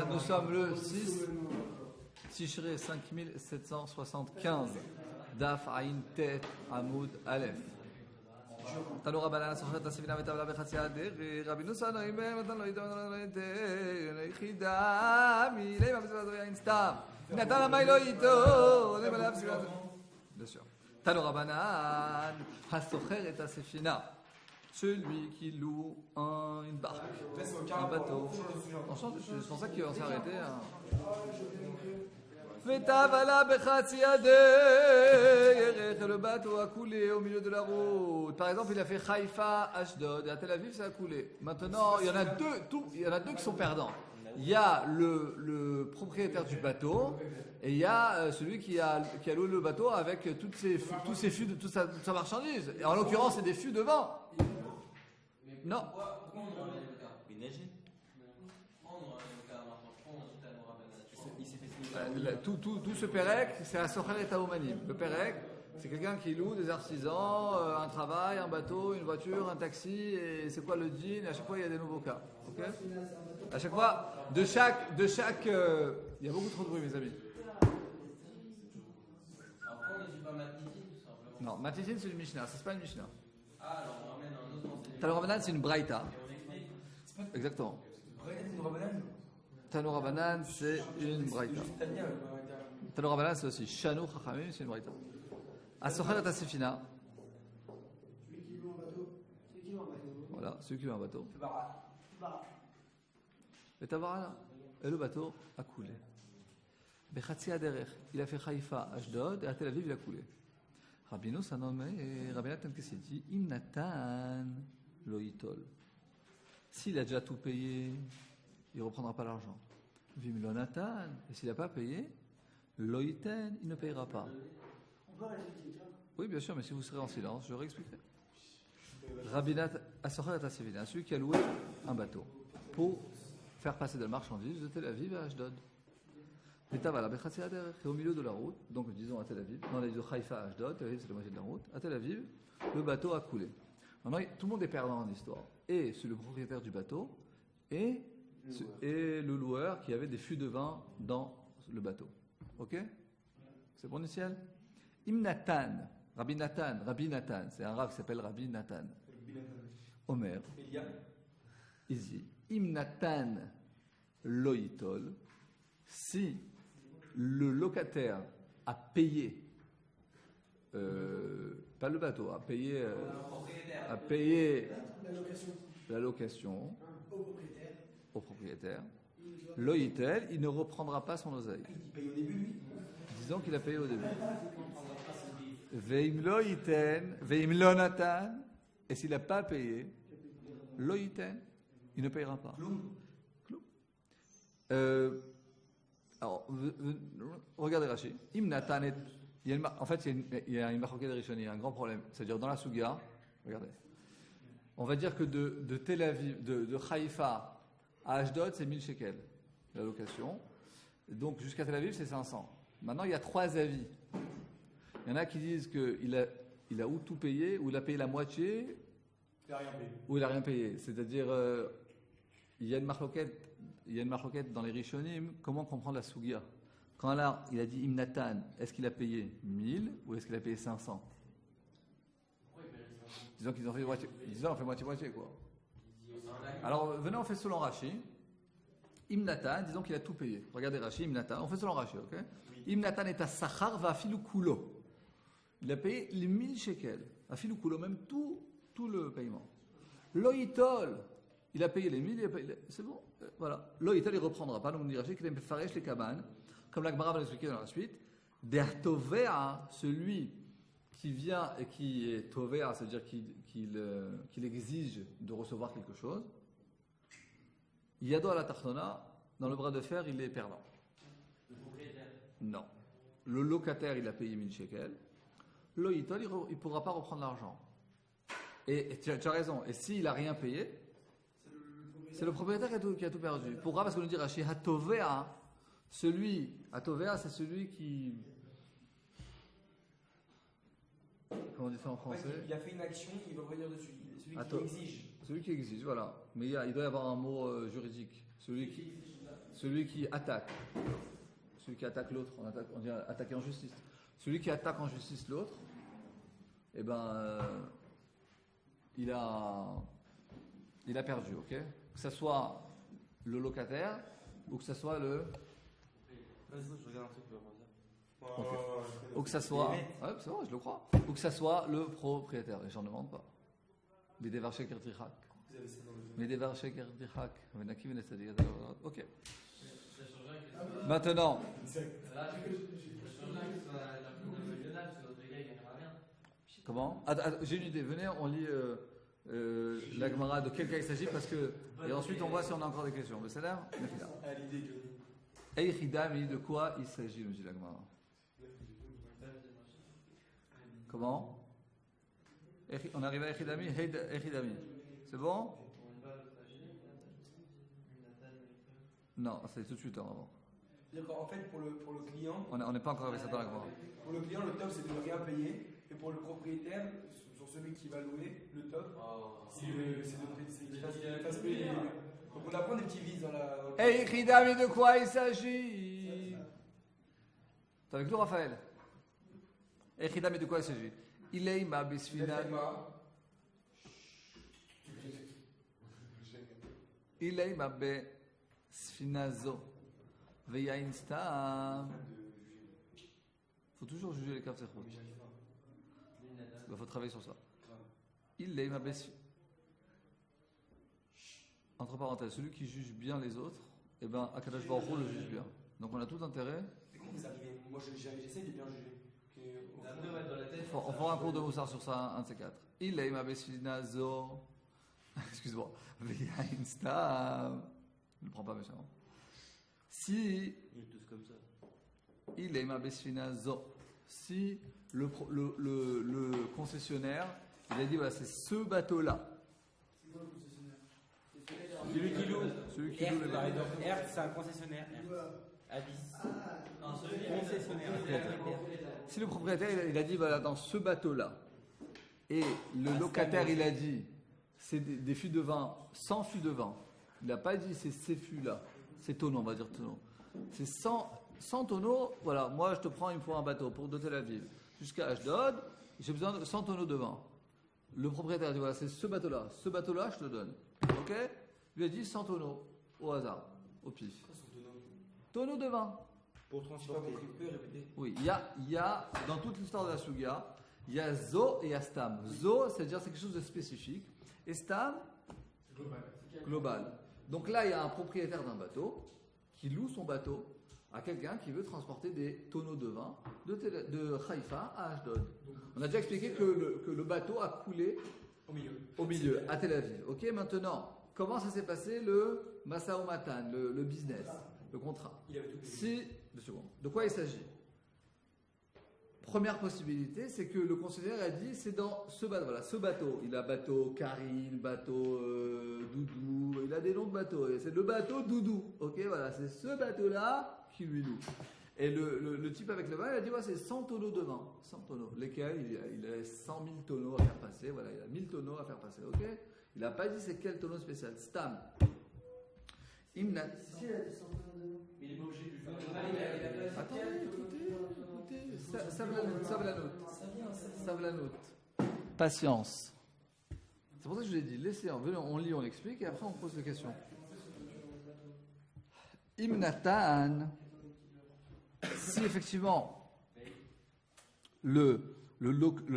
Nous sommes le 6 Tishrei 5775 Daf Ain Tet Amoud Aleph. Tanoura Banana Sochet Asivina Metavla Bechatzia Deri Rabinu Sanoim Matan Lo Yidam Lo Yidam Yichida Milei Mabzeva Zoya Instam Natan Amay Lo Yidam Nemalav Sivina. Bien sûr. Tanoura Banana Hasocher Et Asifina. Celui qui loue une barque, un bateau. C'est pour ça qu'on s'est arrêté. Le bateau a coulé au milieu de la route. Par exemple, il a fait Haïfa, Ashdod, et à Tel Aviv, ça a coulé. Maintenant, il y en a deux qui sont perdants. Il y a le propriétaire du bateau et il y a celui qui a loué le bateau avec tous ses fûts, toute sa marchandise. Et en l'occurrence, c'est des fûts de vent. Non. Tout ce Pérec, c'est un Socher et Taoumanim. Le Pérec, c'est quelqu'un qui loue des artisans, un travail, un bateau, une voiture, un taxi, et c'est quoi le djinn, et à chaque fois il y a des nouveaux cas. Okay, à chaque fois, de chaque, il y a beaucoup trop de bruit, mes amis. Après, on ne dit pas Matitin, tout simplement. Non, Matitin, c'est une Mishnah, c'est pas une Mishnah. Ah, alors on ramène un autre enseignement. Tanoura Banane, c'est une Braïta. Et on explique. Exactement. Tanoura Banane, Tanoura Banane, c'est une Braïta. Tanoura Banane, c'est aussi Shanou Chachamim, c'est une Braïta. Asocher et Asifina. celui qui loue un bateau. Voilà, celui qui loue un bateau. Et Tabarana. Et le bateau a coulé. Bechatzi Aderech, il a fait Haïfa, Ashdod, et à Tel Aviv, il a coulé. Rabbeinu Sanoim et Rabbi Natan qu'est-ce qu'il dit? Im Natan lo yitol. S'il a déjà tout payé, il ne reprendra pas l'argent. Vim lo Natan, et s'il n'a pas payé, lo yiten, il ne payera pas. On peut rajouter ça. Oui, bien sûr, mais si vous serez en silence, je réexpliquerai. Rabbi Natan Asocher et Asifina, celui qui a loué un bateau pour faire passer de la marchandise de Tel Aviv à Ashdod. Et au milieu de la route, donc disons à Tel Aviv, dans les de Haïfa à Ashdod, Tel Aviv c'est la moitié de la route, à Tel Aviv, le bateau a coulé. Maintenant, tout le monde est perdant dans l'histoire. Et c'est le propriétaire du bateau et le loueur qui avait des fûts de vin dans le bateau. Ok? C'est bon, Niciel? Imnatan, Rabbi Natan, c'est un rav qui s'appelle Rabbi Natan. Omer, Izi, Imnatan loitol, si le locataire a payé, pas le bateau, a payé la location au propriétaire, loitel, il ne reprendra pas son oseille. Il paye au début, lui. Disons qu'il a payé au début. Veim loiten, veim lonatan, et s'il n'a pas payé, loiten, il ne payera pas. Alors, regardez Rachid. En fait, il y a une marquée de Rishon, il y a un grand problème. C'est-à-dire, dans la Souga, regardez. On va dire que de Tel Aviv, de Haïfa à Ashdod, c'est 1000 shekels, la location. Donc, jusqu'à Tel Aviv, c'est 500. Maintenant, il y a 3 avis. Il y en a qui disent qu'il a ou tout payé, ou il a payé la moitié, ou il n'a rien payé. C'est-à-dire, il y a une marloquette dans les Rishonim, comment comprendre la Sougia? Quand là, il a dit Imnatan, est-ce qu'il a payé 1000 ou est-ce qu'il a payé 500? Disons qu'ils ont fait moitié. Disons, on fait moitié-moitié, quoi. Alors, venez, on fait selon Rashi. Imnatan, disons qu'il a tout payé. Regardez Rashi, Imnatan, on fait selon Rashi, ok? Imnatan est à Sachar va afilu kulo. Il a payé les 1000 shekels. Afilu kulo, même tout le paiement. Loïtol, il a payé les 1000, c'est bon, voilà. Loïtol, il ne reprendra pas. Donc, on dit Rashi qu'il aime faresh les kabanes, comme la Gemara va l'expliquer dans la suite. Dertovea, celui qui vient et qui est tovea, c'est-à-dire qu'il exige de recevoir quelque chose. Yado à la tachdona, dans le bras de fer, il est perdant. Le propriétaire. Non. Le locataire, il a payé 1000 shekels. Loïtol, il ne pourra pas reprendre l'argent. Et tu as raison. Et s'il n'a rien payé, c'est le propriétaire qui a tout perdu. Pourquoi? Parce qu'on nous dit Rashi, Hatovea, Hatovea, c'est celui qui. Comment on dit ça en français? Il a fait une action, il va revenir dessus. Celui qui exige. Celui qui exige, voilà. Mais il doit y avoir un mot juridique. Celui celui qui attaque l'autre, on dit attaquer en justice. Celui qui attaque en justice l'autre, eh ben, il a perdu, ok? Que ce soit le locataire ou que ce soit le. Vas-y, je regarde un truc, Ou que ça soit. Ouais, c'est vrai, je le crois. Ou que ça soit le propriétaire. Et j'en demande pas. Les dévarchés kertichak. Vous avez ça dans le jeu. Les dévarchés kertichak. Ok. Maintenant. Là, je change là que ce soit la commune de Lionel, parce que notre gars, il gagnera rien. Comment? J'ai une idée. Venez, on lit la Gemara de quel cas il s'agit parce que. Et ensuite, on voit si on a encore des questions. Le salaire? À l'idée, Johnny. Eichidami, de quoi il s'agit, nous dit la Gemara? Comment? On arrive à Eichidami? Eichidami. C'est bon? Non, c'est tout de suite avant. C'est-à-dire qu'en fait, pour le client, On n'est pas encore arrivé à ça dans la Gemara. pour le client, le top c'est de ne rien payer. Et pour le propriétaire, sur celui qui va louer, le top, c'est qu'il fasse payer. Donc on apprend des petits vices dans la. Eichidami, de quoi il s'agit? T'es avec nous, Raphaël? Eichidami, de quoi il s'agit? Ileima bisfina. Ileima besfinazo. Veyain stam. Faut toujours juger les cartes. Il faut travailler sur ça. Ileima besfinazo. Entre parenthèses, celui qui juge bien les autres, eh ben, Akadosh Baruch Hu le juge bien. Donc on a tout intérêt. Mais comment vous arrivez? Moi j'essaie de bien juger. On fera un cours de Moussard sur ça, un de ces quatre. Il est ma besfinazo. Excuse-moi. Veyain stam. Ne le prends pas, monsieur. Si. Ils sont tous comme ça. Il est ma besfinazo. Si le concessionnaire, il a dit voilà, c'est ce bateau-là. Celui qui loue. Celui qui loue les bateaux. R, c'est un concessionnaire. Avis. Concessionnaire. Si le propriétaire il a dit voilà dans ce bateau-là et le locataire il a dit c'est des fûts de vin, 100 fûts de vin, il n'a pas dit c'est ces fûts-là, c'est tonneaux on va dire tonneaux, c'est 100 tonneaux, voilà moi je te prends il me faut un bateau pour de Tel Aviv jusqu'à Ashdod, j'ai besoin de 100 tonneaux de vin. Le propriétaire dit voilà c'est ce bateau-là je te le donne, ok? Il lui a dit 100 tonneaux au hasard, au pif. Tonneaux de vin. Pour transporter. Oui, il y a dans toute l'histoire de la Suga, il y a Zo et il y a Stam. Zo, c'est-à-dire c'est quelque chose de spécifique. Et Stam, global. Donc là, il y a un propriétaire d'un bateau qui loue son bateau à quelqu'un qui veut transporter des tonneaux de vin de Haïfa à Ashdod. On a déjà expliqué que le bateau a coulé au milieu, à Tel Aviv. Ok, maintenant, comment ça s'est passé le Masa Matan, le business, le contrat? Si, 2 secondes. De quoi il s'agit? Première possibilité, c'est que le concessionnaire a dit c'est dans ce bateau. Voilà, ce bateau. Il a bateau Karine, bateau Doudou. Il a des noms de bateaux. Et c'est le bateau Doudou. Ok, voilà, c'est ce bateau-là qui lui loue. Et le type avec le vin, il a dit ouais, c'est 100 tonneaux de vin. 100 tonneaux. Lesquels il a 100 000 tonneaux à faire passer. Voilà, il a 1000 tonneaux à faire passer. Ok. Il n'a pas dit c'est quel tonneau spécial. Stam. Imnat. Si, il a dit 100 tonneaux de vin. Mais il est pas obligé de lui faire Attendez, écoutez, save la note. Patience. C'est pour ça que je vous ai dit, laissez, on lit, on explique et après on pose des questions. Imnatan, si effectivement le loueur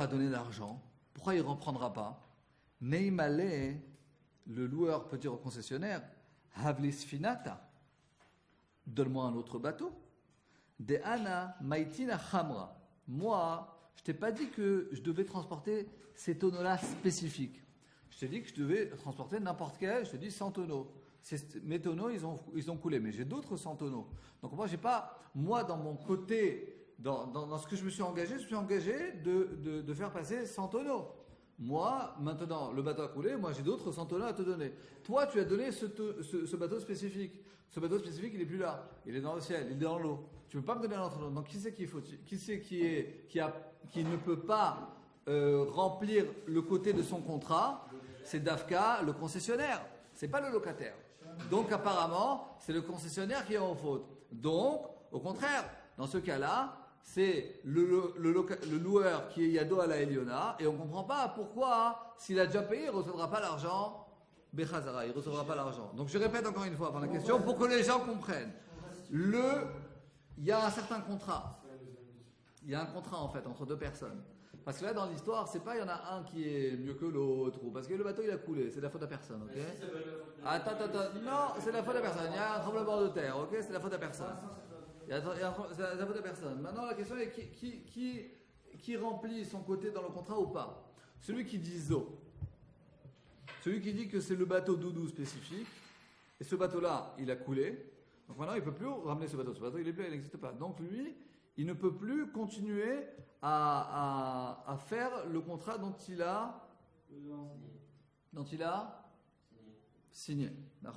a donné l'argent, pourquoi il ne reprendra pas? Neimale, le loueur peut dire au concessionnaire, Havlis finata, donne-moi un autre bateau. De Anna Maitina Hamra. Moi, je t'ai pas dit que je devais transporter ces tonneaux-là spécifiques. Je t'ai dit que je devais transporter n'importe quel. Je te dis 100 tonneaux. Mes tonneaux, ils ont coulé, mais j'ai d'autres 100 tonneaux. Donc moi, j'ai pas, moi, dans mon côté, dans ce que je me suis engagé de faire passer 100 tonneaux. Moi, maintenant, le bateau a coulé, moi j'ai d'autres 100 tonneaux à te donner. Toi, tu as donné ce bateau spécifique. Ce bateau spécifique, il n'est plus là. Il est dans le ciel, il est dans l'eau. Tu ne peux pas me donner un autre nom. Donc, qui c'est qui ne peut pas remplir le côté de son contrat? C'est Dafka, le concessionnaire. C'est pas le locataire. Donc apparemment, c'est le concessionnaire qui est en faute. Donc, au contraire, dans ce cas-là, c'est le loueur qui est Yado à la Eliona, et on ne comprend pas pourquoi, s'il a déjà payé, il ne recevra pas l'argent Bechazara, il ne recevra pas l'argent. Donc je répète encore une fois avant la question, pour que les gens comprennent. Il y a un certain contrat. Il y a un contrat en fait entre deux personnes. Parce que là dans l'histoire, c'est pas il y en a un qui est mieux que l'autre, ou parce que le bateau il a coulé, c'est la faute à personne, ok? Attends, non, c'est la faute à personne. Il y a un tremblement de terre, ok? C'est la faute à personne. C'est la faute à personne. Maintenant la question est qui remplit son côté dans le contrat ou pas? Celui qui dit Zo. Celui qui dit que c'est le bateau doudou spécifique, et ce bateau-là, il a coulé. Donc maintenant, il ne peut plus ramener ce bateau. Ce bateau, il n'existe pas. Donc lui, il ne peut plus continuer à faire le contrat dont il a signé. Donc,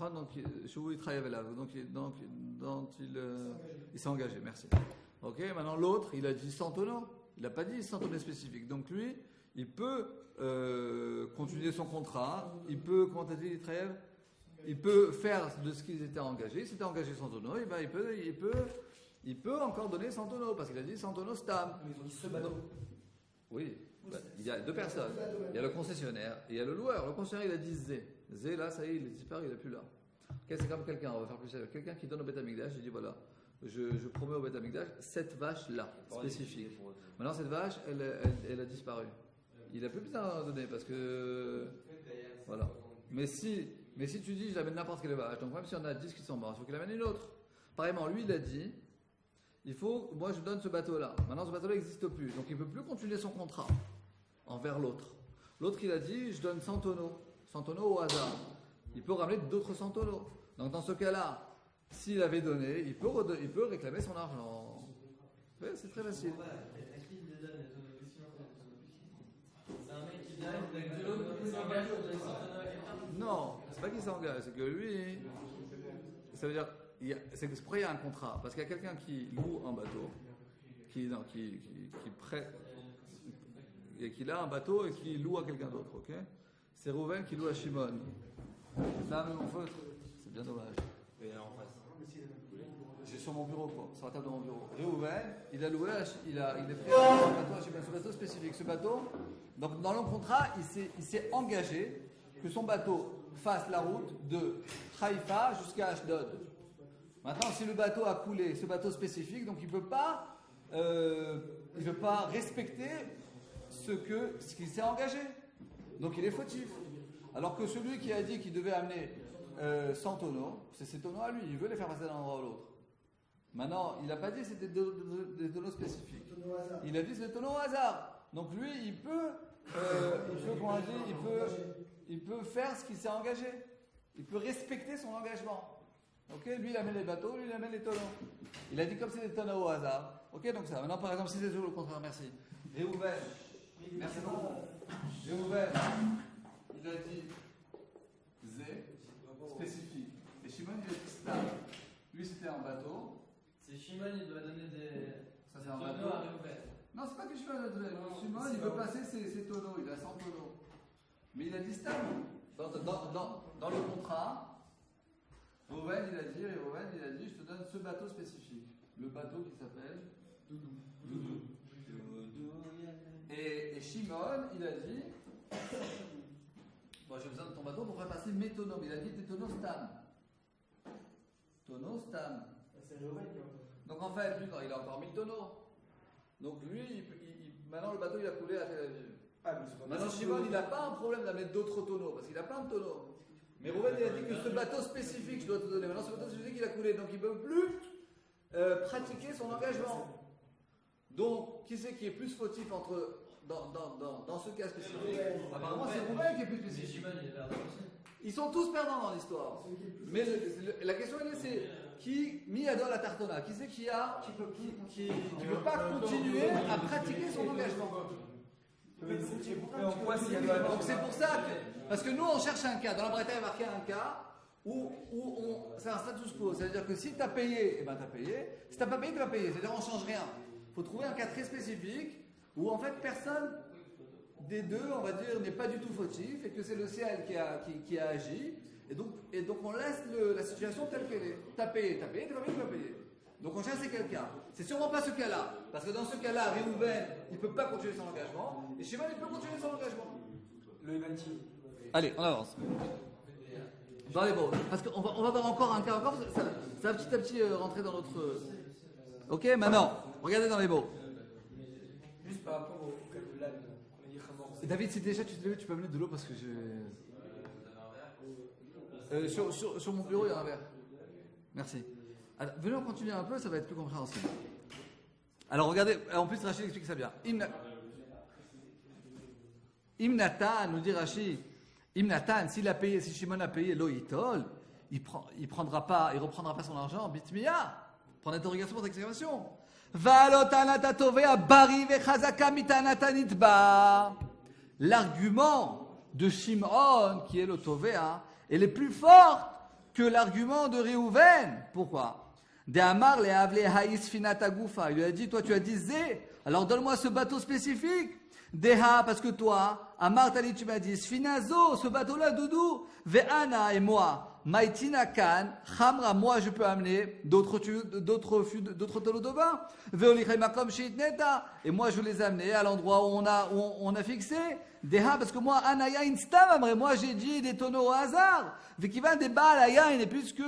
il s'est engagé. Merci. Ok. Maintenant, l'autre, il a dit 100 tonneaux. Il n'a pas dit 100 tonneaux spécifiques. Donc lui, il peut continuer son contrat. Il peut, comment t'as dit, il peut faire de ce qu'ils étaient engagés. S'il était engagé 100 tonneaux, il peut encore donner 100 tonneaux parce qu'il a dit 100 tonneaux stam. Mais ils ont dit ce bateau. Oui, il y a deux personnes. Il y a le concessionnaire et il y a le loueur. Le concessionnaire, il a dit Zé. Zé, là, ça y est, il est disparu, il n'est plus là. Okay, c'est comme quelqu'un, on va faire plus sérieux. Quelqu'un qui donne au Beth Amikdash, il dit voilà, je promets au Beth Amikdash cette vache-là, spécifique. Maintenant, cette vache, elle a disparu. Il n'a plus besoin d'en donner parce que. Voilà. Mais si tu dis, je l'amène n'importe quelle vache, donc même si on a 10 qui sont morts, il faut qu'il amène une autre. Pareillement, lui, il a dit, moi je donne ce bateau-là. Maintenant, ce bateau-là n'existe plus. Donc, il ne peut plus continuer son contrat envers l'autre. L'autre, il a dit, je donne 100 tonneaux. 100 tonneaux au hasard. Il peut ramener d'autres 100 tonneaux. Donc, dans ce cas-là, s'il avait donné, il peut réclamer son argent. Oui, c'est très facile. Est-ce qu'il les donne les tonneaux aussi? C'est un mec qui vient, il donne de l'eau, il s'engage pour donner 100 tonneaux à quelqu'un? Non, c'est pas qu'il s'engage, c'est que lui, ça veut dire, c'est pourquoi il y a un contrat. Parce qu'il y a quelqu'un qui loue un bateau, qui prête, et qu'il a un bateau et qui loue à quelqu'un d'autre, ok? C'est Rouven qui loue à Shimon. Là, mon feutre, c'est bien dommage. J'ai sur mon bureau, quoi, sur la table de mon bureau. Rouven, il a loué, il est pris un bateau à Shimon, ce bateau spécifique. Ce bateau, donc dans le contrat, il s'est engagé que son bateau fasse la route de Haïfa jusqu'à Ashdod. Maintenant, si le bateau a coulé, ce bateau spécifique, donc il ne peut pas respecter ce qu'il s'est engagé. Donc il est fautif. Alors que celui qui a dit qu'il devait amener 100 tonneaux, c'est ses tonneaux à lui, il veut les faire passer d'un endroit à l'autre. Maintenant, il n'a pas dit que c'était des tonneaux spécifiques. Il a dit que c'était des tonneaux au hasard. Donc lui, il peut faire ce qu'il s'est engagé. Il peut respecter son engagement. Ok, lui il amène les bateaux, lui il amène les tonneaux. Il a dit comme c'est des tonneaux au hasard. Ok, donc ça. Maintenant, par exemple, si c'est toujours le contraire, merci. Réhouven, merci beaucoup. Réhouven, il a dit Zé, spécifique. Et Shimon, il a dit Stam. Lui, c'était un bateau. C'est Shimon, il doit donner des tonneaux à Réhouven. Non, c'est pas que Shimon doit donner. Shimon, il veut placer ses tonneaux, il a 100 tonneaux. Mais il a dit Stam. Dans le contrat, Réhouven, il a dit, je te donne ce bateau spécifique. Le bateau qui s'appelle Doudou. Et Shimon, il a dit, bon, j'ai besoin de ton bateau pour faire passer mes tonneaux. Mais il a dit tes tonneaux Stam. Tonneaux Stam. Donc en fait, lui, il a encore 1000 tonneaux. Donc lui, maintenant le bateau il a coulé à Tel Aviv. Maintenant Shimon, il n'a pas un problème d'amener d'autres tonneaux, parce qu'il a plein de tonneaux. Mais Rouven, il a dit que ce bateau spécifique, je dois te donner. Maintenant, ce bateau spécifique, il a coulé. Donc, il ne peut plus pratiquer son engagement. Donc, qui c'est qui est plus fautif dans ce cas spécifique? Apparemment, c'est Rouven qui est plus spécifique. Ils sont tous perdants dans l'histoire. Mais la question, c'est qui mis à la tartona? Qui c'est qui ne peut pas continuer à pratiquer son engagement? Donc c'est pour ça que, parce que nous on cherche un cas, dans la Bretagne il y a marqué un cas où c'est un status quo, c'est-à-dire que si tu as payé, tu as payé, si tu n'as pas payé, tu vas payer, c'est-à-dire on ne change rien. Il faut trouver un cas très spécifique où en fait personne des deux, on va dire, n'est pas du tout fautif et que c'est le ciel qui a agi Et donc on laisse la situation telle qu'elle est. T'as payé, t'as pas payé, tu vas payer. Donc on cherche quelqu'un. C'est sûrement pas ce cas-là. Parce que dans ce cas-là, Réhouven, il ne peut pas continuer son engagement. Et Shimon, il peut continuer son engagement. Le Evanti. Allez, on avance. Dans les mots. Parce qu'on va voir encore un cas encore. Ça va petit à petit rentrer dans notre. Ok, maintenant, regardez dans les mots. Juste par rapport au cas de l'âne qu'on a dit Khamor. David, si déjà tu te lèves, tu peux amener de l'eau parce que sur mon bureau, il y a un verre. Merci. Alors, venez, on continue un peu, ça va être plus compréhensible. Alors, regardez, en plus, Rachid explique ça bien. Imnatan, nous dit Rachid, Imnatan, s'il a payé, si Shimon a payé l'oïtol, il reprendra pas son argent en bitmiya. Point d'interrogation, point d'exclamation. L'argument de Shimon, qui est le Tovea, elle est plus forte que l'argument de Réhouven. Pourquoi? De Amar le Havle Haïs Finata Gufa. Il lui a dit, toi tu as dit Zé, alors donne-moi ce bateau spécifique. Deha, parce que toi, Amar Tali, tu m'as dit, Sfinazo, ce bateau-là, Doudou, Ve'ana et moi, Maitina Kan, Khamra, moi je peux amener d'autres tonneaux de vin. Ve'olichai Makom Sheitneta, et moi je les ai amenés à l'endroit où on a fixé. Deha, parce que moi, Anaya Instam, moi j'ai dit des tonneaux au hasard. Vekivan des Baalayain, et plus que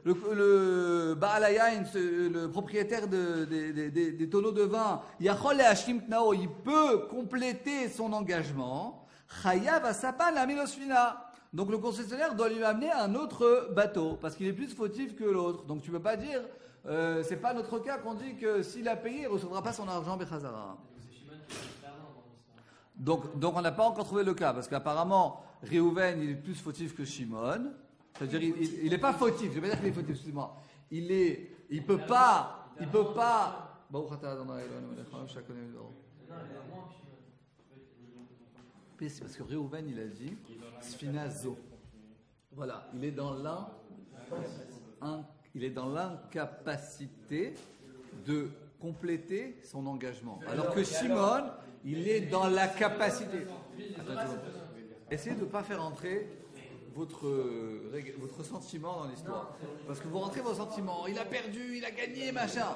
le Baalayain, le propriétaire des tonneaux de vin, Yachol et Hashim Tnao, il peut compléter son engagement. Chayav Asapan la Milosfina. Donc le concessionnaire doit lui amener un autre bateau, parce qu'il est plus fautif que l'autre. Donc tu ne peux pas dire, c'est pas notre cas qu'on dit que s'il a payé, il ne recevra pas son argent Bechazara. Donc on n'a pas encore trouvé le cas, parce qu'apparemment, Réhouven, il est plus fautif que Shimon. C'est-à-dire, il n'est pas fautif, je ne vais pas dire qu'il est fautif, excusez-moi. Il peut pas. C'est parce que Réhouven, il a dit Sfinazo. Voilà, il est dans l'incapacité de compléter son engagement. Alors que Shimon, il est dans la capacité. Essayez de ne pas faire entrer votre sentiment dans l'histoire. Parce que vous rentrez vos sentiments. Il a perdu, il a gagné, machin.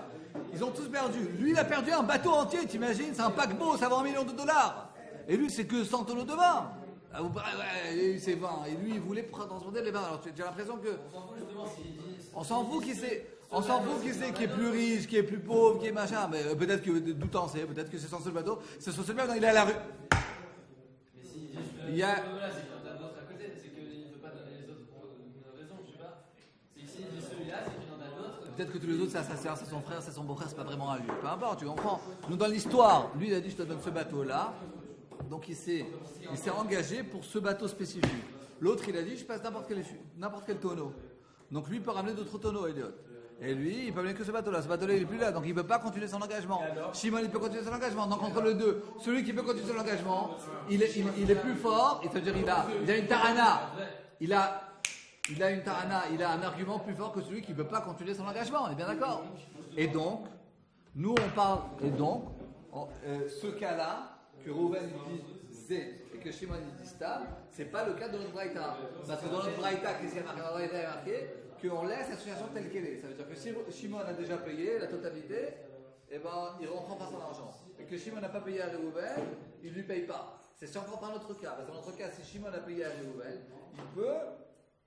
Ils ont tous perdu. Lui, il a perdu un bateau entier, t'imagines? C'est un paquebot, ça va $1 million. Et lui, c'est que 100 tonneaux de vin. C'est 20. Et lui, il voulait transporter les vins. Alors, tu as l'impression que. On s'en fout qui c'est qui est plus riche, qui est plus pauvre, qui est machin. Mais peut-être que d'où t'en sais, peut-être que c'est son seul bateau. C'est son seul bateau, il est à la rue. Mais s'il dit je peux il y a. Voilà, c'est qu'il y en a d'autres à côté, c'est qu'il ne veut pas donner les autres pour une raison, je sais pas. C'est que s'il dit celui-là, c'est qu'il en a d'autres. Peut-être que tous les autres, c'est sa sœur, c'est son frère, c'est son beau-frère, c'est pas vraiment à lui. Peu importe, tu comprends. Nous, dans l'histoire, lui, il a dit je te donne ce bateau-là. Donc il s'est engagé pour ce bateau spécifique. L'autre, il a dit je passe n'importe quel tonneau. Donc lui, il peut ramener d'autres tonneaux, Elliot. Et lui, il peut amener que ce bateau-là. Ce bateau-là, il n'est plus là, donc il ne peut pas continuer son engagement. Shimon, il peut continuer son engagement. Donc entre les deux, celui qui peut continuer son engagement, il est plus fort. C'est-à-dire il a une tarana. Il a une tarana. Il a un argument plus fort que celui qui ne peut pas continuer son engagement. On est bien d'accord. Et donc, nous, on parle. Et donc, ce cas-là, que Rouven dit Zé et que Shimon dit Stam, c'est pas le cas de notre Braïta. Parce que dans notre Braïta, qu'est-ce qu'il y a marqué? Dans notre Braïta, il y a marqué qu'on laisse la situation telle qu'elle est. Ça veut dire que si Shimon a déjà payé la totalité, eh ben, il ne reprend pas son argent. Et que Shimon n'a pas payé à Réhouven, il ne lui paye pas. C'est encore pas notre cas. Parce que dans notre cas, si Shimon a payé à Réhouven, il peut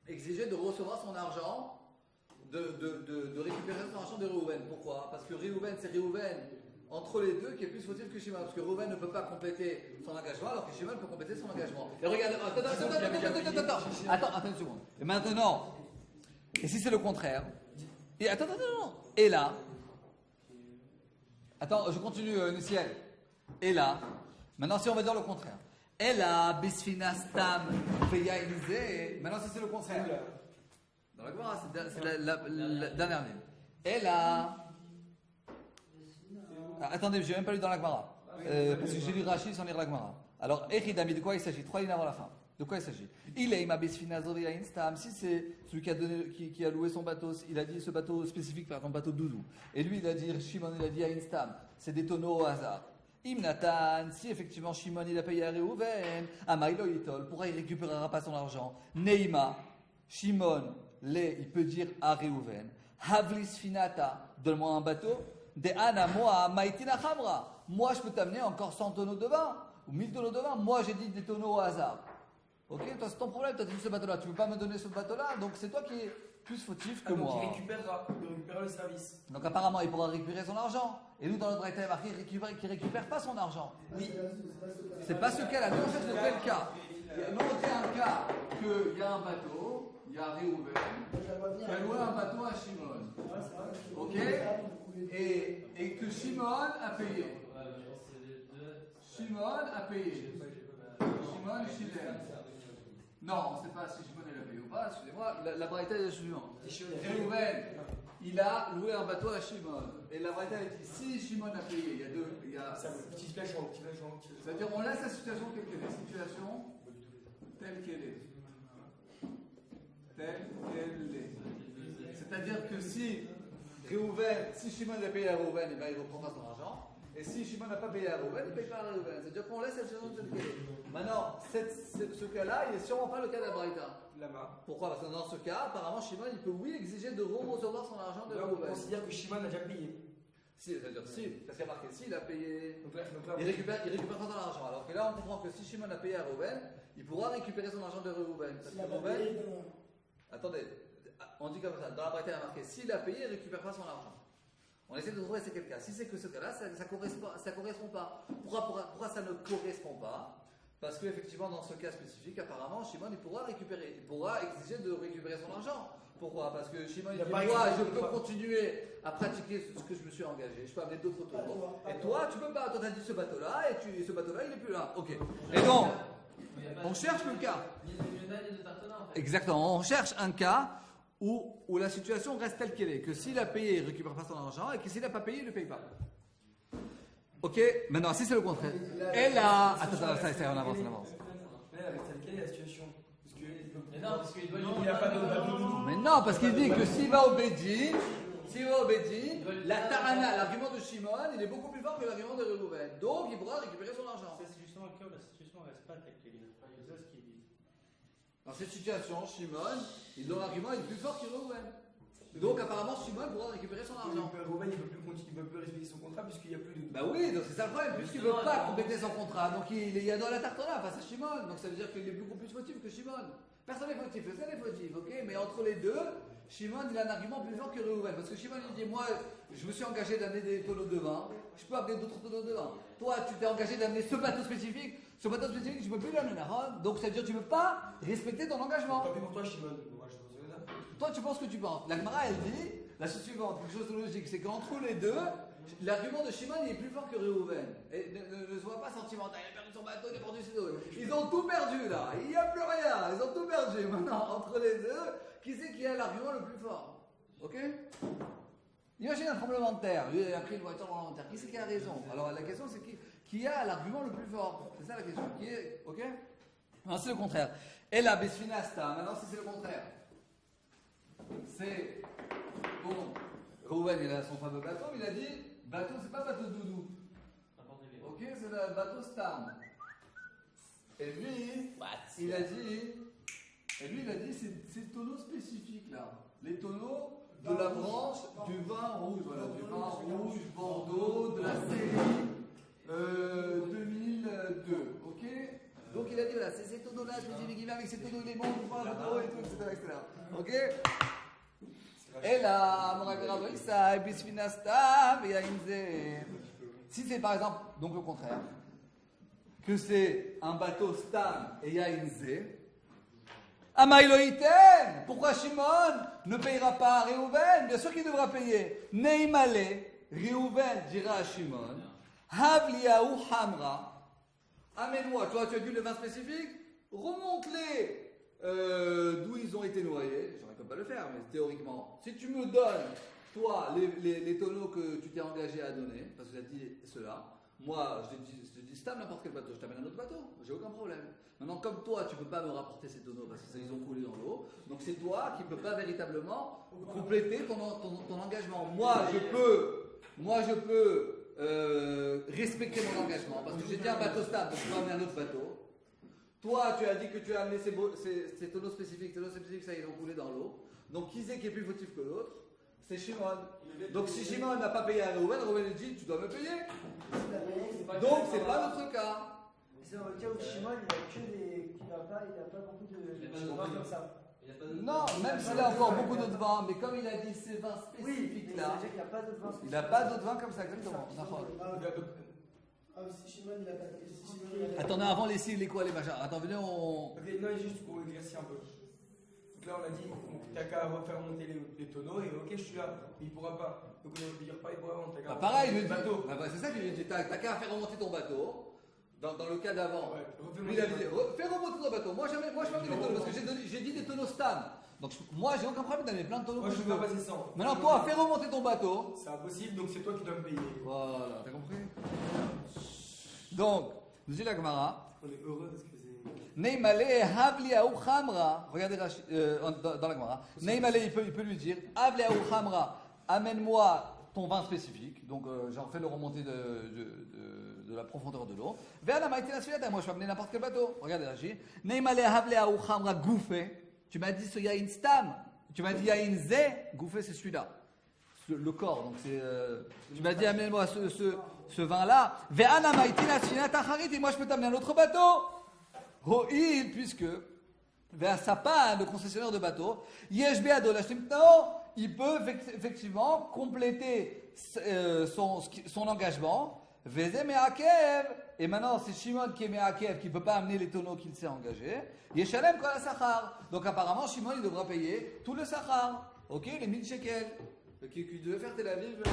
exiger de recevoir son argent, de récupérer son argent de Réhouven. Pourquoi? Parce que Réhouven, c'est Réhouven entre les deux qui est plus fautif que Shimon. Parce que Réhouven ne peut pas compléter son engagement, alors que Shimon peut compléter son engagement. Et regarde, attends une seconde. Et maintenant, et si c'est le contraire? Et attends. Et là, attends, je continue, Nissiel. Et là, maintenant si on va dire le contraire. Et là, Bisfina Stam Feyaïnizé. Maintenant si c'est le contraire. Dans la Gemara, c'est la dernière ligne. Et là. Attendez, je n'ai même pas lu dans la Gemara. Parce que j'ai lu Rachid sans lire la Gemara. Alors, Echidami, de quoi il s'agit? 3 lignes avant la fin. De quoi il s'agit? Il est Instam. Si c'est celui qui a loué son bateau, il a dit ce bateau spécifique, par exemple, bateau doudou. Et lui, il a dit, Shimon, il a dit Instam. C'est des tonneaux au hasard. Imnatan, si effectivement Shimon, il a payé à Réhouven, Amaïlo Yitol, pourquoi il ne récupérera pas son argent? Neima, Shimon, il peut dire à Réhouven, Havlis finata, donne-moi un bateau. De ana moi maitina chamra. Moi, je peux t'amener encore 100 tonneaux de vin ou 1000 tonneaux de vin. Moi, j'ai dit des tonneaux au hasard. Ok, toi, c'est ton problème. Toi, tu as dit ce bateau-là. Tu ne peux pas me donner ce bateau-là. Donc, c'est toi qui es plus fautif que moi. Donc il récupérera le service. Donc, apparemment, il pourra récupérer son argent. Et nous, dans notre braïta, il y a marqué qu'il ne récupère pas son argent. Oui. C'est pas ce cas-là. Nous, on cherche de quel cas. Nous, on dit un cas qu'il y a un bateau, il y a Réhouven, qui a loué un bateau à Shimon. Ok, et que Shimon a payé. Shimon a payé. Shimon Shilem. Non, on ne sait pas si Shimon a payé ou pas. Excusez-moi, la braïta est la suivante. Réhouven, il a loué un bateau à Shimon. Et la braïta a dit si Shimon a payé, il y a C'est un petit flèchon. c'est-à-dire, on laisse la situation telle qu'elle est. Situation telle qu'elle est. Telle qu'elle est. C'est-à-dire que si Shimon a payé à Réhouven, eh ben, il reprendra son argent. Et si Shimon n'a pas payé à Réhouven, il ne paye pas à Réhouven. C'est-à-dire qu'on laisse la situation telle qu'elle est. Maintenant, ce cas-là, il n'est sûrement pas le cas d'Abraïta. Là-bas. Pourquoi? Parce que dans ce cas, apparemment, Shimon, il peut, oui, exiger de recevoir son argent de Là, on Réhouven. considère que Shimon a déjà payé. Si, c'est-à-dire si, parce qu'il y a marqué si, il a payé. Donc là, Il récupère pas son argent. Alors que là, on comprend que si Shimon a payé à Réhouven, il pourra récupérer son argent de Réhouven. Parce que Réhouven. Attendez, on dit comme ça. Dans la braïta, il y a marqué s'il a payé, il ne récupère pas son argent. On essaie de trouver c'est quel cas. Si c'est que ce cas-là, ça ne correspond pas. Pourquoi ça ne correspond pas? Parce qu'effectivement, dans ce cas spécifique, apparemment, Shimon il pourra exiger de récupérer son argent. Pourquoi? Parce que Shimon il dit moi, je peux continuer à pratiquer ce que je me suis engagé. Je peux amener d'autres tonneaux. Et toi, tu peux pas. Toi, tu as dit ce bateau-là, et ce bateau-là, il n'est plus là. Ok. Et donc, on cherche le cas. Exactement. On cherche un cas où la situation reste telle qu'elle est. Que s'il a payé, il ne récupère pas son argent, et que s'il n'a pas payé, il ne paye pas. Ok, maintenant, si c'est le contraire. Elle a. Attends, on avance. Là, avec quelle est la situation? Mais non, parce qu'il doit Il n'y a pas de bateau. Mais non, parce qu'il dit que s'il va au Bédine, la Tarana, l'argument de Shimon, il est beaucoup plus fort que l'argument de Réhouven. Donc, il pourra récupérer son argent. C'est justement le cas où la situation ne reste pas telle qu'elle est. C'est ça ce qu'il dit. Dans cette situation, Shimon, l'argument est plus fort que Réhouven. Donc, apparemment, Shimon pourra récupérer son argent. Réhouven, il ne peut plus respecter son contrat puisqu'il n'y a plus de. Bah oui, donc c'est ça le problème, puisqu'il ne veut pas compléter son contrat. Donc, il y a dans la tartana face à Shimon. Donc, ça veut dire qu'il est beaucoup plus fautif que Shimon. Personne n'est fautif, le seul est fautif, ok? Mais entre les deux, Shimon, il a un argument plus fort que Réhouven. Parce que Shimon, il dit moi, je me suis engagé d'amener des tonneaux de vin. Je peux amener d'autres tonneaux de vin. Toi, tu t'es engagé d'amener ce bateau spécifique. Ce bateau spécifique, je ne peux plus l'amener. Donc, ça veut dire que tu ne peux pas respecter ton engagement. Tant pis pour toi, Shimon. Moi, je pense que ça. Toi, tu penses que tu penses. La Gemara, elle dit la chose suivante, quelque chose de logique, c'est qu'entre les deux, l'argument de Shimon il est plus fort que Réhouven. Et ne sois pas sentimental, il a perdu son bateau, il a perdu ses dos. Ils ont tout perdu là, il n'y a plus rien, ils ont tout perdu. Maintenant, entre les deux, qui c'est qui a l'argument le plus fort? Ok? Imagine un tremblement de terre, lui il a pris une voiture tremblement de terre, qui c'est qui a raison? Alors la question c'est qui a l'argument le plus fort? C'est ça la question, qui est, ok? Non, c'est le contraire. Et la Besfinasta, maintenant si c'est le contraire. C'est bon, Réhouven il a son fameux bateau, il a dit bateau c'est pas bateau doudou. Ok, c'est le bateau Stam. Et lui, il a dit ces tonneaux spécifiques là, les tonneaux de la branche du vin rouge, voilà, du vin rouge Bordeaux de la série 2002, ok. Donc il a dit voilà, c'est ces tonneaux là spécifiques, il vient avec ces tonneaux, il est bon pour faire la photo et tout, etc. Ok. Et là, si c'est par exemple, donc le contraire, que c'est un bateau Stam et Yainze, Amaïloïten, pourquoi Shimon ne payera pas à Réhouven? Bien sûr qu'il devra payer. Neimale, Réhouven dira à Shimon, Havliaou Hamra, amène-moi, toi tu as vu le vin spécifique, remonte-les d'où ils ont été noyés. J'aurais comme pas le faire, mais théoriquement, si tu me donnes, toi, les tonneaux que tu t'es engagé à donner, parce que tu as dit cela, moi je te dis Stam n'importe quel bateau, je t'amène un autre bateau, j'ai aucun problème. Maintenant, comme toi, tu ne peux pas me rapporter ces tonneaux parce qu'ils ont coulé dans l'eau, donc c'est toi qui ne peux pas véritablement compléter ton engagement. Moi, je peux respecter mon engagement parce que j'ai dit un bateau Stam, donc je peux amener un autre bateau. Toi, tu as dit que tu as amené ces tonneaux spécifiques, ça, ils ont coulé dans l'eau. Donc, qui c'est qui est plus fautif que l'autre? C'est Shimon. Donc, si Shimon n'a pas payé à Reuven, Reuven dit tu dois me payer. Donc, c'est pas notre cas. C'est dans le cas où Shimon, il n'a pas beaucoup de vin comme ça. Non, même s'il a encore beaucoup d'autres vins, mais comme il a dit ces vins spécifiques là, il n'a pas d'autres vins. il n'a pas d'autres vins comme ça, exactement. Si Shimon, il n'a pas. Attendez, avant les quoi, les machins. Attends, venez, on. Ok, non, juste pour éclaircir un peu. Donc là, on a dit, t'as qu'à refaire monter les tonneaux et ok, je suis là. Il ne pourra pas. Donc on ne peut dire pas, il pourra pas. Bah, pareil, il lui dit. Bah, c'est ça qu'il lui dit. T'as qu'à faire remonter ton bateau. Dans le cas d'avant. Ouais, Lui, il a dit fais remonter ton bateau. Moi, je m'en dis des tonneaux parce que j'ai dit des tonneaux stan. Donc, moi, j'ai aucun problème d'amener plein de tonneaux. Moi, je ne veux pas passer 100. Maintenant, toi, fais remonter ton bateau. C'est impossible, donc c'est toi qui dois me payer. Voilà, t'as compris? Donc, nous dit la Gemara. On est heureux parce que c'est. Neymale havli aou khamra. Regardez dans la Gemara. Neymale, il peut lui dire havli aou khamra, amène-moi ton vin spécifique. Donc, j'en fais le remonter de la profondeur de l'eau. Vers la maïté la moi je peux amener n'importe quel bateau. Regardez Rachid. Neymale havli aou khamra gouffé. Tu m'as dit ce yain stam. Tu m'as dit yain zé. Gouffé, c'est celui-là. Le corps. Donc, c'est. Tu m'as dit amène-moi ce vin-là. Ve'ana maïté la et moi je peux t'amener un autre bateau. Ro'il, puisque vers Sapa, le concessionnaire de bateau, il peut effectivement compléter son engagement. Et maintenant, c'est Shimon qui est Me'akev, qui ne peut pas amener les tonneaux qu'il s'est engagés. Yeshalem kol ha-sachar. Donc apparemment, Shimon, il devra payer tout le sachar. Ok, les 1000 shekels. Qui devait faire Tel Aviv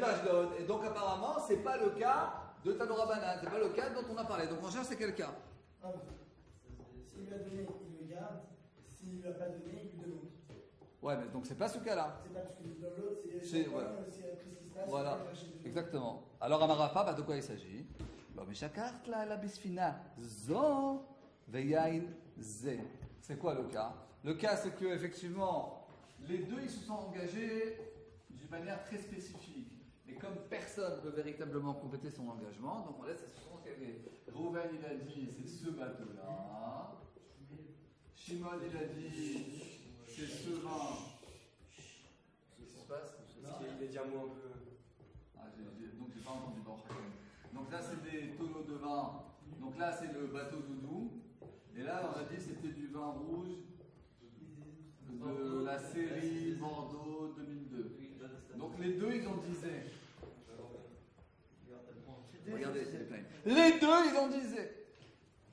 Ashdod. Et donc apparemment, ce n'est pas le cas de Tanora Banan. Ce n'est pas le cas dont on a parlé. Donc en général, c'est quel cas? S'il lui a donné, il le garde. S'il ne lui a pas donné, il lui demande. Ouais, mais donc c'est pas ce cas-là. C'est pas parce que dans l'autre, c'est ouais. après ce qui se passe. Voilà, exactement. Alors Amarafa, bah, de quoi il s'agit? La bisfina zo veyain ze. C'est quoi le cas? Le cas, c'est que effectivement, les deux ils se sont engagés d'une manière très spécifique. Et comme personne ne peut véritablement compléter son engagement, donc on laisse la situation qu'elle Rouven, il a dit c'est ce bateau-là. Shimon, il a dit c'est ce vin. Qu'est-ce qui se passe? Il a dit un mot un peu. Donc j'ai pas entendu bon. Donc là c'est des tonneaux de vin. Donc là c'est le bateau doudou. Et là on a dit c'était du vin rouge de la série Bordeaux 2002. Donc les deux ils ont disé. Regardez, les deux ils ont disé.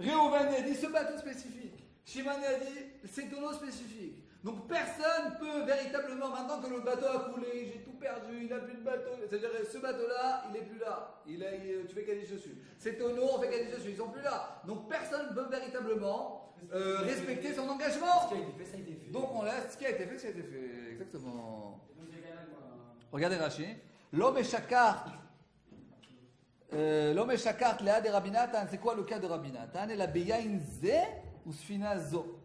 Réhouven a dit ce bateau spécifique. Shimon a dit ces tonneaux spécifiques. Donc personne peut véritablement, maintenant que le bateau a coulé, j'ai tout perdu, il n'a plus de bateau, c'est-à-dire ce bateau-là, il n'est plus là, tu fais cadiche dessus. Ces tonneaux, on fait cadiche dessus, ils sont plus là. Donc personne ne peut véritablement respecter son engagement. Ce qui a été fait, ça a été fait. Donc on laisse, ce qui a été fait, ça a été fait, exactement. Regardez Rachid. L'homme est chakart. L'homme est chakart, léa de Rabbi Natan. C'est quoi le cas de Rabbi Natan? Et la beyain ze ou sfina zo.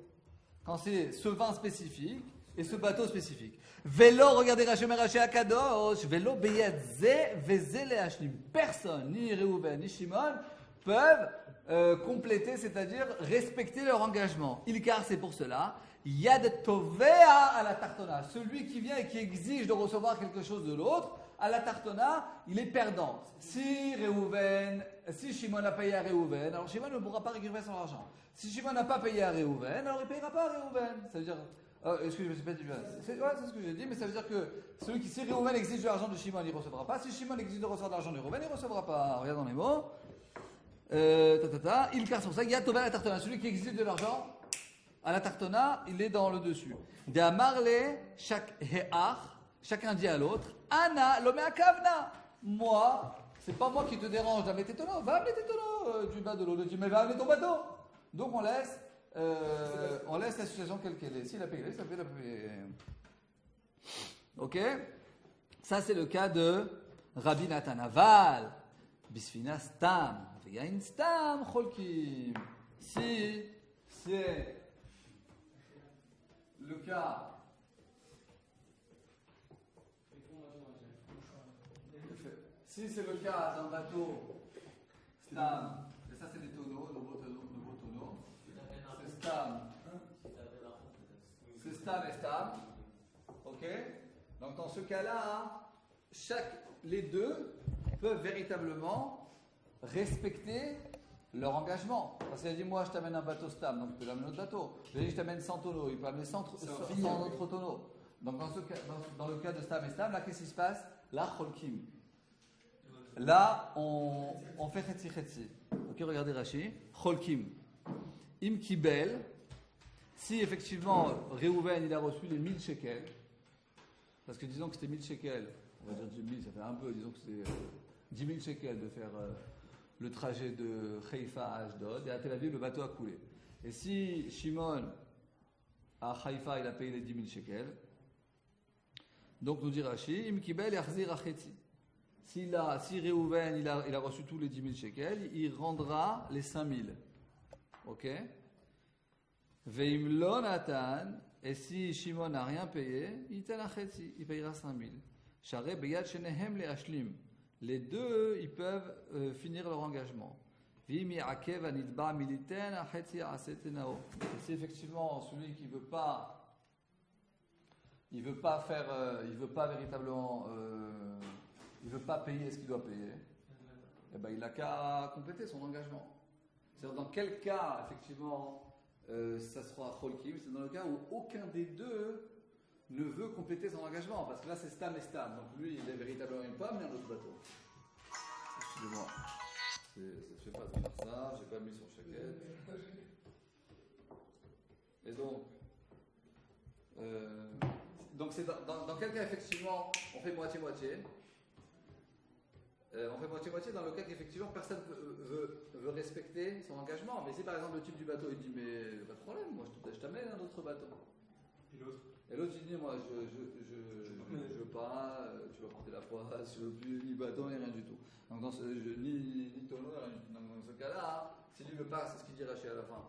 Quand c'est ce vin spécifique et ce bateau spécifique. Vélo, regardez Rachid Akadosh, vélo beyad ze veze leashlim. Personne, ni Réhouven ni Shimon, peuvent compléter, c'est-à-dire respecter leur engagement. Ilkar, c'est pour cela. Yad tovea à la tartona. Celui qui vient et qui exige de recevoir quelque chose de l'autre, à la tartona, il est perdant. Si Shimon a payé à Réhouven, alors Shimon ne pourra pas récupérer son argent. Si Shimon n'a pas payé à Réhouven, alors il ne payera pas à Réhouven. Ça veut dire. Est-ce que je ne me suis pas dit? C'est ce que j'ai dit, mais ça veut dire que si Réhouven exige de l'argent de Shimon, il ne recevra pas. Si Shimon exige de recevoir de l'argent de Réhouven, il ne recevra pas. Regarde dans les mots. Il casse sur ça. Il y a Tova à la tartona. Celui qui exige de l'argent à la tartona, il est dans le dessus. D'amarle, chacun dit à l'autre, Anna, l'homme à kavna. Moi, c'est pas moi qui te dérange d'amener tes tonneaux. Va amener tes tonneaux du bas de l'eau. Mais va amener ton bateau. Donc on laisse la situation telle qu'elle est. S'il a payé, ça fait la payer. Ok? Ça c'est le cas de Rabbi Natan. Aval, bisfina stam, v'yain stam cholkim. Si c'est le cas. Si c'est le cas d'un bateau stam, et ça c'est des tonneaux, de beaux tonneaux. Stam et Stam. Ok? Donc dans ce cas-là, les deux peuvent véritablement respecter leur engagement. Parce qu'il a dit, moi je t'amène un bateau Stam, donc tu peux l'amener autre bateau. Il a dit, je t'amène 100 tonneaux, il peut amener 100 autres tonneaux. Donc dans le cas de Stam et Stam, là qu'est-ce qui se passe? Là, Cholkim. Là, on fait Chetzi Chetzi. Ok, regardez Rashi. Cholkim. Im Kibel. Si effectivement Réhouven il a reçu les 1000 shekels, parce que disons que c'était 1000 shekels, on va dire 10 000, ça fait un peu, disons que c'était 10 000 shekels de faire le trajet de Haïfa à Ashdod, et à Tel Aviv le bateau a coulé. Et si Shimon à Haïfa il a payé les 10 000 shekels, donc nous dit Rashi, Im Kibel Yachzir Achetzi. Si Réhouven il a reçu tous les 10 000 shekels, il rendra les 5 000. Ok? Veim lo natan, et si Shimon n'a rien payé, il payera 5 000. Share beyad shenehem le ashlim. Les deux, ils peuvent finir leur engagement. Vim yakev anitba militen achetzi asetenao. C'est effectivement celui qui veut pas véritablement, il veut pas payer ce qu'il doit payer. Eh ben, il n'a qu'à compléter son engagement. C'est-à-dire dans quel cas, effectivement, ça sera Cholkim, c'est dans le cas où aucun des deux ne veut compléter son engagement, parce que là c'est Stam et Stam, donc lui il est véritablement pas amené un autre bateau. Excusez-moi, ça se fait pas de faire ça, j'ai pas mis son shekel. Et donc c'est dans quel cas effectivement on fait moitié-moitié. On fait moitié-moitié dans le cas qu'effectivement personne veut respecter son engagement. Mais si par exemple le type du bateau il dit mais pas de problème, moi je t'amène un autre bateau. Et l'autre il dit moi je veux pas, tu vas porter la poisse, je veux plus ni bateau ni rien du tout. Donc ni tonneau, rien du tout. Donc dans ce cas-là, si lui veut pas, c'est ce qu'il dit Rashi à la fin.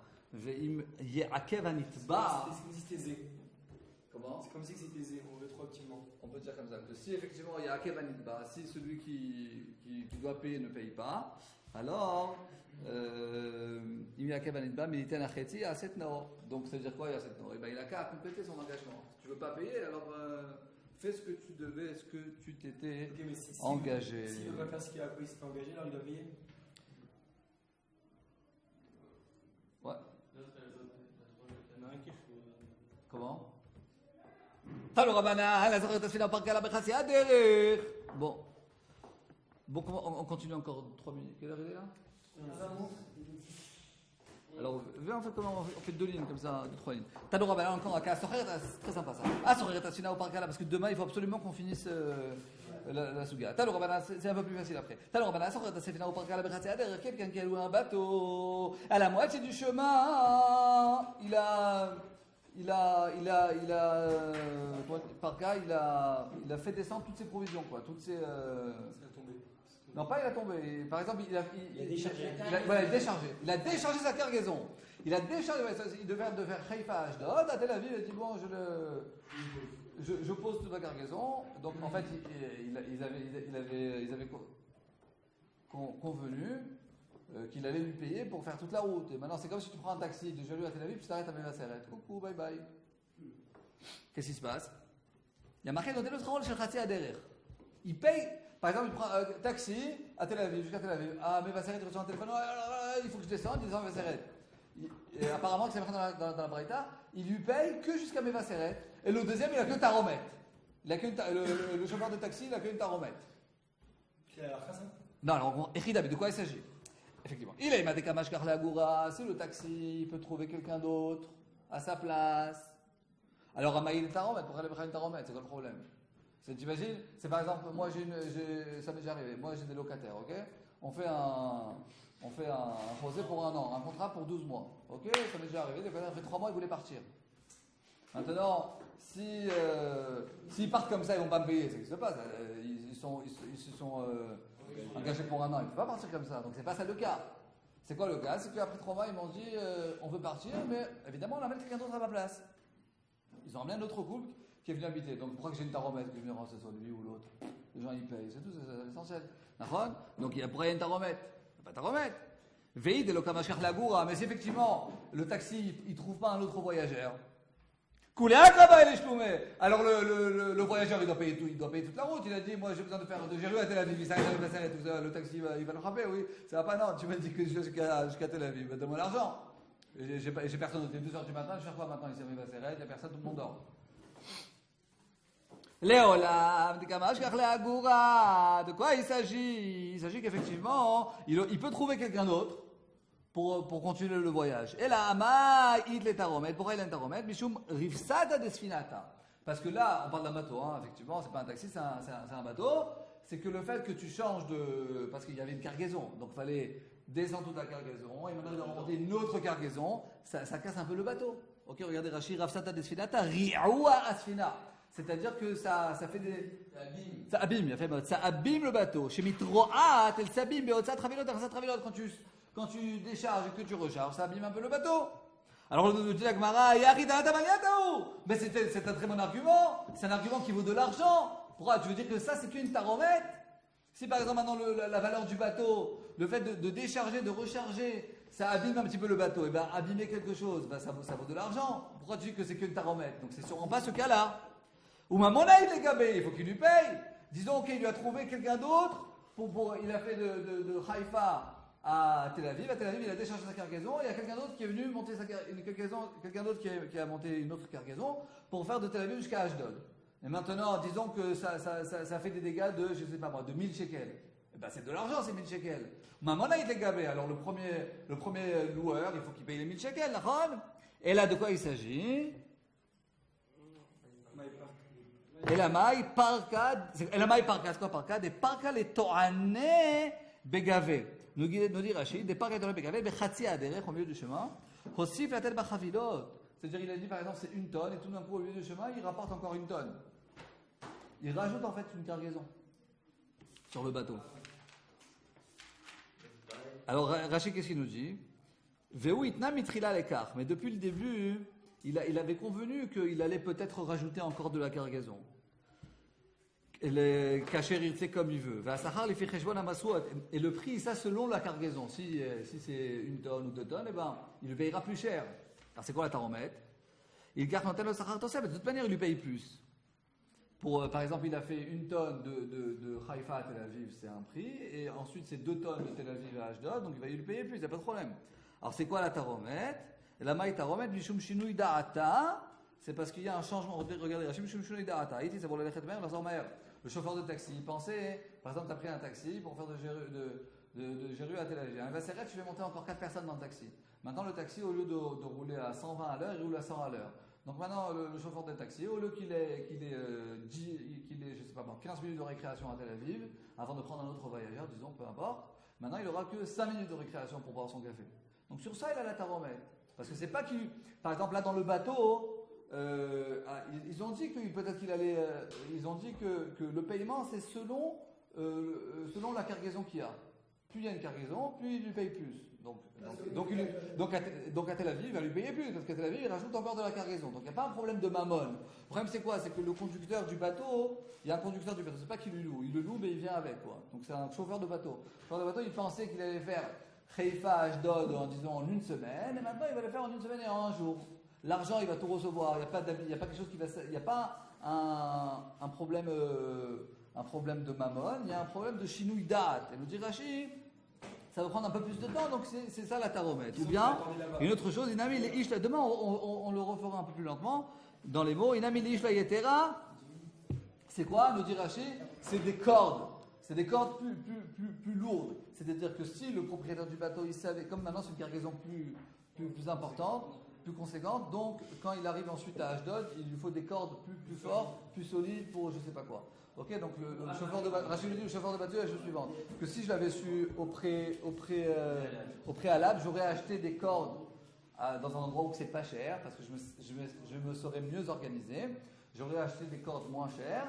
Comment? C'est comme si c'était zé, on veut trop optimement. On peut dire comme ça. Que si effectivement il y a Akev Anitba, si celui qui doit payer ne paye pas, alors il y a Akev Anitba, mais il était à 7 nord. Donc ça veut dire quoi il y a 7 nord? Eh ben, il a qu'à compléter son engagement. Si tu ne veux pas payer, alors fais ce que tu devais, ce que tu t'étais engagé. S'il ne veut pas faire ce qu'il s'était engagé, alors il doit payer. Ouais. Il y en a un qui fout. Comment? Bon, on continue encore 3 minutes. Quelle heure il est là? Alors, on fait comment? On fait 2 lignes comme ça, 3 lignes. Tano Rabbanan encore un cas. C'est très sympa ça. Parce que demain il faut absolument qu'on finisse la Suga. Tano Rabbanan, c'est un peu plus facile après. Tano Rabbanan, quelqu'un qui a loué un bateau à la moitié du chemin, il a fait descendre toutes ses provisions, quoi, toutes ses. Non, pas il a tombé. Par exemple, il a déchargé. Il a déchargé sa cargaison. Il devait faire Haïfa à Ashdod. À Tel Aviv, il a dit bon, je pose toute ma cargaison. Donc en fait, ils avaient convenu qu'il allait lui payer pour faire toute la route. Et maintenant, c'est comme si tu prends un taxi de Jalou à Tel Aviv, puis tu t'arrêtes à Mevaseret. Coucou, bye bye. Qu'est-ce qui se passe? Il y a marqué dans le travail chez Khatsi à derrière. Il paye, par exemple, il prend un taxi à Tel Aviv, jusqu'à Tel Aviv. Ah, Mevaseret, il reçoit un téléphone. Il faut que je descende, il descend à Mevaseret. Et apparemment, c'est marqué dans la Braïta, il lui paye que jusqu'à Mevaseret. Et le deuxième, il a que Taromet. Le chauffeur de taxi, il a que une Taromet. Non, alors, Echidabi, de quoi il s'agit? Effectivement. Il a des Kamash Karlagoura, c'est le taxi, il peut trouver quelqu'un d'autre à sa place. Alors, Amaïl Taromet, pour aller prendre une Taromet, c'est quoi le problème? T'imagines? C'est par exemple, moi ça m'est déjà arrivé, moi j'ai des locataires, ok? On fait un posé pour 1 an, un contrat pour 12 mois, ok? Ça m'est déjà arrivé, les locataires, ça fait 3 mois, ils voulaient partir. Maintenant, s'ils partent comme ça, ils ne vont pas me payer, ça n'existe pas. Ils se sont engagés pour 1 an, ils ne peuvent pas partir comme ça. Donc c'est pas ça le cas. C'est quoi le cas? C'est qu'après 3 mois, ils m'ont dit on veut partir, mais évidemment, on amène quelqu'un d'autre à ma place. Ils ont amené un autre couple qui est venu habiter. Donc pourquoi que j'ai une taromètre qui est venue rentrer sur lui ou l'autre? Les gens ils payent, c'est tout, c'est l'essentiel. Donc il y a pourquoi il y a une taromètre? Il n'y a pas de taromètre. Veille de l'okamashkar lagoura, mais si effectivement le taxi il ne trouve pas un autre voyageur. Coulé à Kaba et les Shloumé. Alors le voyageur, il doit payer toute la route. Il a dit, moi j'ai besoin de faire de Jérusalem à Tel Aviv. Il s'arrête à le taxi, il va le frapper, oui. Ça va pas, non. Tu m'as dit que jusqu'à Tel Aviv. Donne-moi l'argent. J'ai personne, il est 2h du matin, je vais faire quoi maintenant? Il s'est à Seret, il n'y a personne, tout le monde dort. Léolam, de quoi il s'agit? Il s'agit qu'effectivement, il peut trouver quelqu'un d'autre pour continuer le voyage. Et là, pourquoi il a un taromet? Mishum rifsata desfinata. Parce que là, on parle d'un bateau, hein, effectivement, c'est pas un taxi, c'est un bateau. C'est que le fait que tu changes de. Parce qu'il y avait une cargaison, donc il fallait descendre toute la cargaison, et maintenant il doit remonter une autre cargaison, ça casse un peu le bateau. Ok, regardez Rashi, rifsata desfinata, ri'oua asfina. C'est-à-dire que ça fait des. Ça abîme, il a fait mode. Ça abîme le bateau. Chez Mitroat, elle s'abîme, quand tu décharges et que tu recharges, ça abîme un peu le bateau. Alors le dit la Gemara, mais c'est un très bon argument. C'est un argument qui vaut de l'argent. Pourquoi? Tu veux dire que ça, c'est qu'une taromette? Si par exemple maintenant la valeur du bateau, le fait de décharger, de recharger, ça abîme un petit peu le bateau, et bien abîmer quelque chose, ben, ça vaut de l'argent. Pourquoi tu dis que c'est qu'une taromette? Donc c'est sûrement pas ce cas-là. Ou Mamonaï les gabés, il faut qu'il lui paye. Disons qu'il lui a trouvé quelqu'un d'autre, il a fait de Haïfa à Tel Aviv, il a déchargé sa cargaison, et il y a quelqu'un d'autre qui est venu monter sa cargaison, quelqu'un d'autre qui a monté une autre cargaison pour faire de Tel Aviv jusqu'à Ashdod. Et maintenant, disons que ça fait des dégâts de, je sais pas moi, de 1000 shekels. Eh ben c'est de l'argent, ces 1000 shekels. Mamonaï les gabés, alors le premier loueur, il faut qu'il paye les 1000 shekels, la chol. Et là, de quoi il s'agit? Elamai parka, c'est quoi parka? Des parka les to'ané begavé. Nous dit Rachid, des parka les to'ané begavé, bechatsi aderech au milieu du chemin. Hosif la tête bachavilot. C'est-à-dire, il a dit par exemple, c'est 1 tonne, et tout d'un coup, au milieu du chemin, il rapporte encore 1 tonne. Il rajoute en fait une cargaison sur le bateau. Alors, Rachid, qu'est-ce qu'il nous dit? Veu itna mitrila lekar. Mais depuis le début, il avait convenu qu'il allait peut-être rajouter encore de la cargaison. Le cacher, il fait comme il veut. Et le prix, ça selon la cargaison. Si c'est 1 tonne ou 2 tonnes, eh ben, il le payera plus cher. Alors c'est quoi la taromette? Il garde un tel sachar tosef, de toute manière il lui paye plus. Par exemple, il a fait 1 tonne de Haïfa à Tel Aviv, c'est un prix, et ensuite c'est 2 tonnes de Tel Aviv à Ashdod, donc il va lui payer plus, il n'y a pas de problème. Alors c'est quoi la taromette? La maï taromette, mishum shinui da'ata, c'est parce qu'il y a un changement. Regardez, mishum shinui da'ata, ici c'est pour le lechet mer, la zormaer. Le chauffeur de taxi, il pensait, par exemple, tu as pris un taxi pour faire de Jéru à Tel Aviv. Un Vasseret, tu fais monter encore 4 personnes dans le taxi. Maintenant, le taxi, au lieu de rouler à 120 à l'heure, il roule à 100 à l'heure. Donc maintenant, le chauffeur de taxi, au lieu qu'il ait je sais pas, 15 minutes de récréation à Tel Aviv, avant de prendre un autre voyageur, disons, peu importe, maintenant, il n'aura que 5 minutes de récréation pour boire son café. Donc sur ça, il a la taromette. Parce que c'est pas qu'il... Par exemple, là, dans le bateau... ils ont dit que peut-être qu'il allait. Ils ont dit que le paiement c'est selon la cargaison qu'il y a. Plus il y a une cargaison, plus il lui paye plus. Donc à Tel Aviv, il va lui payer plus parce qu'à Tel Aviv, il rajoute encore de la cargaison. Donc il n'y a pas un problème de mammon. Le problème c'est quoi? C'est que le conducteur du bateau, il y a un conducteur du bateau. C'est pas qu'il lui loue, il le loue mais il vient avec quoi. Donc c'est un chauffeur de bateau. Le chauffeur de bateau, il pensait qu'il allait faire Haïfa Ashdod en 1 semaine, et maintenant il va le faire en 1 semaine et en 1 jour. L'argent, il va tout recevoir. Il n'y a pas quelque chose qui va. Il n'y a pas un problème de mammon. Il y a un problème de chinouille date. Et nous dit Rashi, ça va prendre un peu plus de temps. Donc c'est ça la taromette. Ou bien une autre chose. Inami le ish. Demain, on le refera un peu plus lentement dans les mots. Inami le ish la yetera. C'est quoi? Nous dit Rashi, c'est des cordes. C'est des cordes plus lourdes. C'est-à-dire que si le propriétaire du bateau, il savait, comme maintenant c'est une cargaison plus importante, plus conséquente, donc quand il arrive ensuite à Ashdod, il lui faut des cordes plus fortes, plus solides pour je sais pas quoi. Ok, donc le chauffeur de bateau, Rachid dit, le chauffeur de bateau, la chose suivante, que si je l'avais su au préalable, j'aurais acheté des cordes dans un endroit où c'est pas cher, parce que je me serais mieux organisé, j'aurais acheté des cordes moins chères,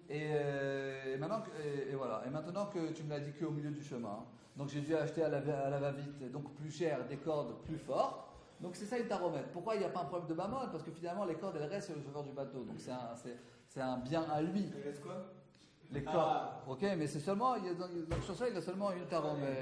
et maintenant que tu me l'as dit qu'au milieu du chemin, donc j'ai dû acheter à la va-vite, donc plus cher, des cordes plus fortes. Donc c'est ça une taromette. Pourquoi il n'y a pas un problème de mammon? Parce que finalement les cordes elles restent sur le chauffeur du bateau. Donc c'est un bien à lui. Il reste quoi? Les cordes. Ok, mais c'est seulement, sur ça il y a seulement une taromette.